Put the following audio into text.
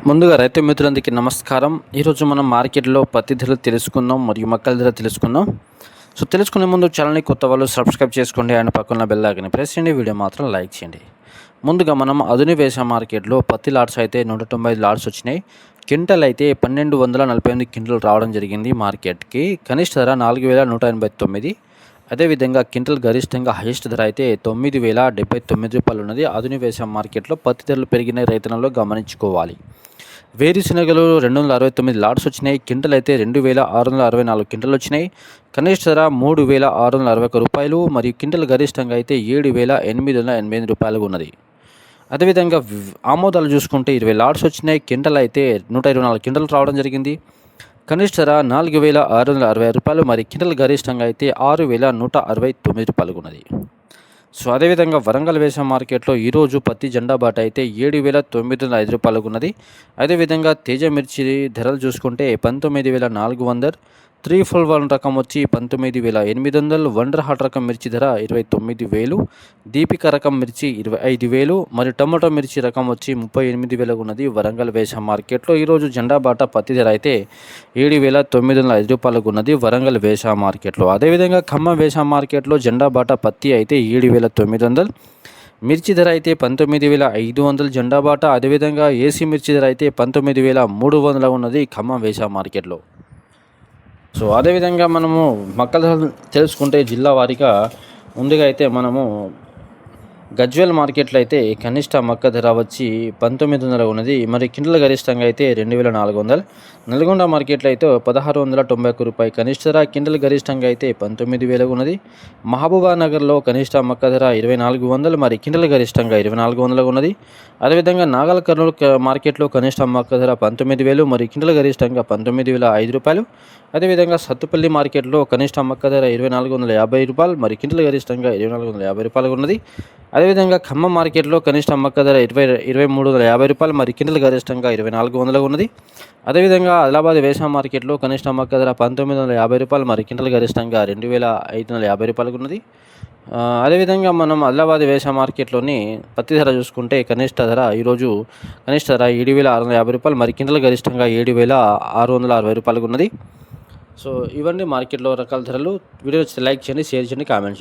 ముందుగా రైతు మిత్రులందరికీ నమస్కారం. ఈరోజు మనం మార్కెట్లో పత్తి ధరలు తెలుసుకుందాం మరియు మొక్కల ధర తెలుసుకుందాం. తెలుసుకునే ముందు ఛానల్ని కొత్త వాళ్ళు సబ్స్క్రైబ్ చేసుకోండి అండ్ పక్కన బెల్ ఐకాన్ని ప్రెస్ చేయండి. వీడియో మాత్రం లైక్ చేయండి. ముందుగా మనం అదుని వేసా మార్కెట్లో పత్తి లాట్స్ అయితే 195 లాట్స్ వచ్చినాయి. క్వింటల్ అయితే 1248 క్వింటల్ రావడం జరిగింది. మార్కెట్కి కనిష్ట ధర 4189. అదేవిధంగా క్వింటల్ గరిష్టంగా హైయెస్ట్ ధర అయితే 9079 రూపాయలు ఉన్నది. అదుని వేసా మార్కెట్లో పత్తి ధరలు పెరిగిన రైతులలో గమనించుకోవాలి. వేరుశనగలు 269 లాట్స్ వచ్చినాయి. క్వింటల్ అయితే 2664 క్వింటల్ వచ్చినాయి. కనిష్ట ధర 3661 రూపాయలు మరియు క్వింటల్ గరిష్టంగా అయితే 7885 రూపాయలు ఉన్నది. అదేవిధంగా ఆమోదాలు చూసుకుంటే 20 లాట్స్ వచ్చినాయి. క్వింటల్ అయితే 124 క్వింటల్ రావడం జరిగింది. కనిష్ట ధర 4666 రూపాయలు మరి క్వింటల్ గరిష్టంగా అయితే 6169 రూపాయలు ఉన్నది. అదేవిధంగా వరంగల్ వేసా మార్కెట్లో ఈరోజు పత్తి జెండా బాట అయితే 7905 రూపాయలకు ఉన్నది. అదేవిధంగా తేజ మిర్చి ధరలు చూసుకుంటే 19400, 341 రకం వచ్చి 19800, వండర్ హాట్ రకం మిర్చి ధర 29000, దీపిక రకం మిర్చి 25000 మరియు టమాటో మిర్చి రకం వచ్చి 38000 ఉన్నది. వరంగల్ వేసా మార్కెట్లో ఈరోజు జెండా బాట పత్తి ధర అయితే 7905 రూపాయలకు ఉన్నది వరంగల్ వేసా మార్కెట్లో. అదేవిధంగా ఖమ్మం వేసా మార్కెట్లో జెండా బాట పత్తి అయితే 7900, మిర్చి ధర అయితే 19500 జెండా బాట. అదేవిధంగా ఏసీ మిర్చి ధర అయితే 19300 ఉన్నది ఖమ్మం వేసా మార్కెట్లో. అదేవిధంగా మనము మొక్కల ధరలు తెలుసుకుంటే జిల్లా వారీగా ముందుగా అయితే మనము గజ్వేల్ మార్కెట్లో అయితే కనిష్ట మొక్క ధర వచ్చి 1900 ఉన్నది మరి క్వింటల్ గరిష్టంగా అయితే 2400. నల్గొండ మార్కెట్లో అయితే 1691 రూపాయలు కనిష్ట ధర, క్వింటల్ గరిష్టంగా అయితే 19000 ఉన్నది. మహబూబా నగర్లో కనిష్ట మొక్క ధర 2400 మరి క్వింటల్ గరిష్టంగా 2400 ఉన్నది. అదేవిధంగా నాగల్ కర్నూలు మార్కెట్లో కనిష్ట మొక్క ధర 19000 మరి క్వింటల్ గరిష్టంగా 19005 రూపాయలు. అదేవిధంగా సత్తుపల్లి మార్కెట్లో కనిష్ట మొక్క ధర 2450 రూపాయలు మరి క్వింటల్ గరిష్టంగా 2450 రూపాయలు ఉన్నది. అదేవిధంగా ఖమ్మం మార్కెట్లో కనిష్ట మొక్క ధర 2350 రూపాయలు మరి క్వింటల్ గరిష్టంగా 2400 ఉన్నది. అదేవిధంగా ఆదిలాబాద్ వేసా మార్కెట్లో కనిష్ట మొక్క ధర 1950 రూపాయలు మరి క్వింటల్ గరిష్టంగా 2550 రూపాయలకు ఉన్నది. అదేవిధంగా మనం ఆదిలాబాద్ వేసా మార్కెట్లోని పత్తి ధర చూసుకుంటే కనిష్ట ధర ఈరోజు కనిష్ట ధర 7650 రూపాయలు మరి క్వింటల్ గరిష్టంగా 7660 రూపాయలకు ఉన్నది. ఇవన్నీ మార్కెట్లో రకాల ధరలు. వీడియో లైక్ చేయండి, షేర్ చేయండి, కామెంట్ చేయండి.